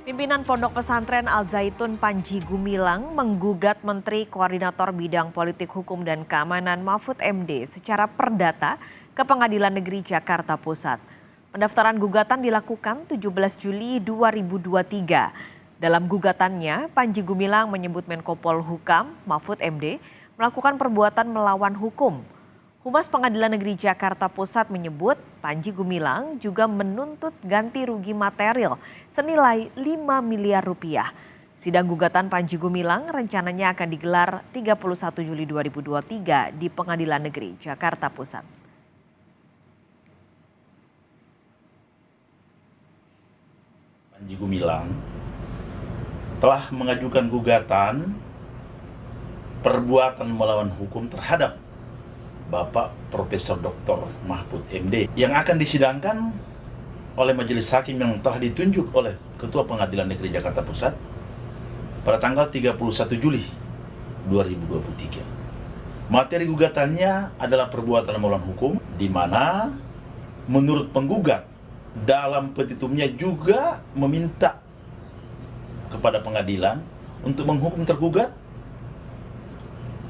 Pimpinan Pondok Pesantren Al Zaitun Panji Gumilang menggugat Menteri Koordinator Bidang Politik Hukum dan Keamanan Mahfud MD secara perdata ke Pengadilan Negeri Jakarta Pusat. Pendaftaran gugatan dilakukan 17 Juli 2023. Dalam gugatannya, Panji Gumilang menyebut Menko Polhukam Mahfud MD melakukan perbuatan melawan hukum. Humas Pengadilan Negeri Jakarta Pusat menyebut Panji Gumilang juga menuntut ganti rugi material senilai 5 miliar rupiah. Sidang gugatan Panji Gumilang rencananya akan digelar 31 Juli 2023 di Pengadilan Negeri Jakarta Pusat. Panji Gumilang telah mengajukan gugatan perbuatan melawan hukum terhadap Bapak Profesor Dr. Mahfud MD yang akan disidangkan oleh majelis hakim yang telah ditunjuk oleh Ketua Pengadilan Negeri Jakarta Pusat pada tanggal 31 Juli 2023. Materi gugatannya adalah perbuatan melawan hukum di mana menurut penggugat dalam petitumnya juga meminta kepada pengadilan untuk menghukum tergugat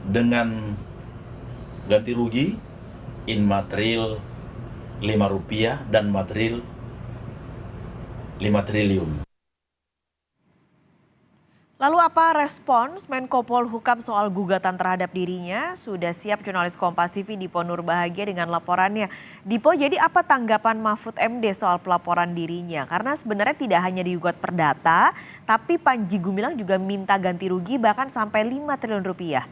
dengan ganti rugi in material 5 rupiah dan material 5 triliun. Lalu apa respons Menko Polhukam soal gugatan terhadap dirinya? Sudah siap jurnalis Kompas TV Dipo Nurbahagia dengan laporannya. Dipo, jadi apa tanggapan Mahfud MD soal pelaporan dirinya? Karena sebenarnya tidak hanya digugat perdata, tapi Panji Gumilang juga minta ganti rugi bahkan sampai 5 triliun rupiah.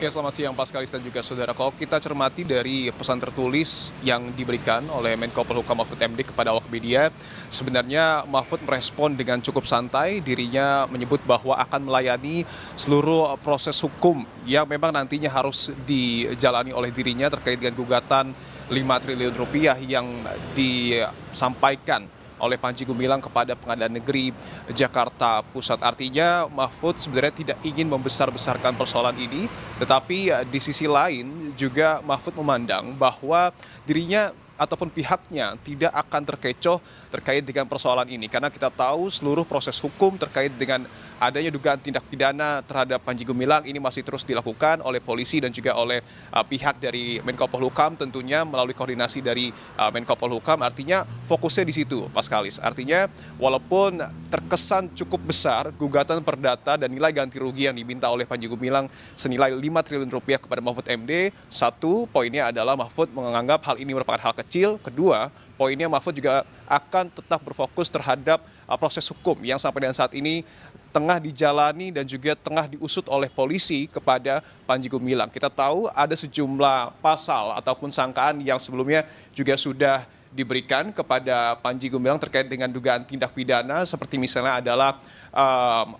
Ya, selamat siang Pak Skalis dan juga saudara. Kalau kita cermati dari pesan tertulis yang diberikan oleh Menko Polhukam Mahfud MD kepada awak media, sebenarnya Mahfud merespon dengan cukup santai. Dirinya menyebut bahwa akan melayani seluruh proses hukum yang memang nantinya harus dijalani oleh dirinya terkait dengan gugatan 5 triliun rupiah yang disampaikan oleh Panji Gumilang kepada Pengadilan Negeri Jakarta Pusat. Artinya Mahfud sebenarnya tidak ingin membesar-besarkan persoalan ini, tetapi di sisi lain juga Mahfud memandang bahwa dirinya ataupun pihaknya tidak akan terkecoh terkait dengan persoalan ini. Karena kita tahu seluruh proses hukum terkait dengan adanya dugaan tindak pidana terhadap Panji Gumilang ini masih terus dilakukan oleh polisi dan juga oleh pihak dari Menko Polhukam, tentunya melalui koordinasi dari Menko Polhukam. Artinya fokusnya di situ, Pak Skalis. Artinya walaupun terkesan cukup besar gugatan perdata dan nilai ganti rugi yang diminta oleh Panji Gumilang senilai 5 triliun rupiah kepada Mahfud MD, satu poinnya adalah Mahfud menganggap hal ini merupakan hal kecil. Kedua, poinnya Mahfud juga akan tetap berfokus terhadap proses hukum yang sampai dengan saat ini tengah dijalani dan juga tengah diusut oleh polisi kepada Panji Gumilang. Kita tahu ada sejumlah pasal ataupun sangkaan yang sebelumnya juga sudah diberikan kepada Panji Gumilang terkait dengan dugaan tindak pidana seperti misalnya adalah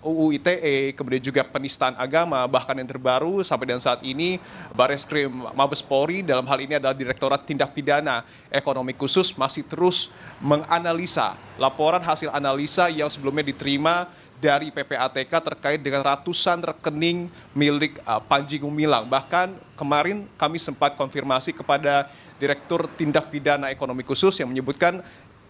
UU ITE, kemudian juga penistaan agama, bahkan yang terbaru sampai dengan saat ini Bareskrim Mabes Polri dalam hal ini adalah Direktorat Tindak Pidana Ekonomi Khusus masih terus menganalisa laporan hasil analisa yang sebelumnya diterima dari PPATK terkait dengan ratusan rekening milik Panji Gumilang. Bahkan kemarin kami sempat konfirmasi kepada Direktur Tindak Pidana Ekonomi Khusus yang menyebutkan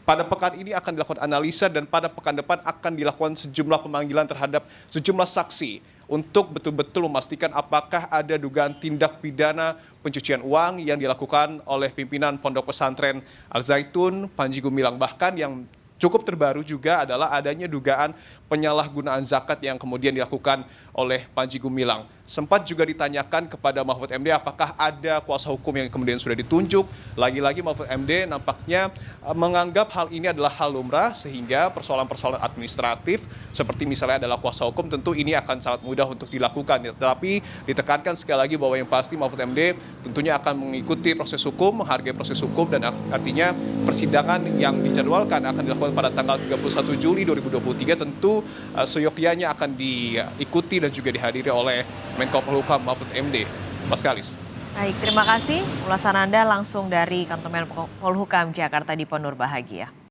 pada pekan ini akan dilakukan analisa dan pada pekan depan akan dilakukan sejumlah pemanggilan terhadap sejumlah saksi untuk betul-betul memastikan apakah ada dugaan tindak pidana pencucian uang yang dilakukan oleh pimpinan Pondok Pesantren Al Zaitun Panji Gumilang. Bahkan yang cukup terbaru juga adalah adanya dugaan penyalahgunaan zakat yang kemudian dilakukan oleh Panji Gumilang. Sempat juga ditanyakan kepada Mahfud MD apakah ada kuasa hukum yang kemudian sudah ditunjuk. Lagi-lagi Mahfud MD nampaknya menganggap hal ini adalah hal lumrah sehingga persoalan-persoalan administratif seperti misalnya adalah kuasa hukum tentu ini akan sangat mudah untuk dilakukan. Tetapi ditekankan sekali lagi bahwa yang pasti Mahfud MD tentunya akan mengikuti proses hukum, menghargai proses hukum dan artinya persidangan yang dijadwalkan akan dilakukan pada tanggal 31 Juli 2023 tentu seyogyanya akan diikuti dan juga dihadiri oleh Menko Polhukam Mahfud MD. Pak Skalis. Baik, terima kasih ulasan Anda langsung dari Kantor Menko Polhukam Jakarta Dipo Nurbahagia.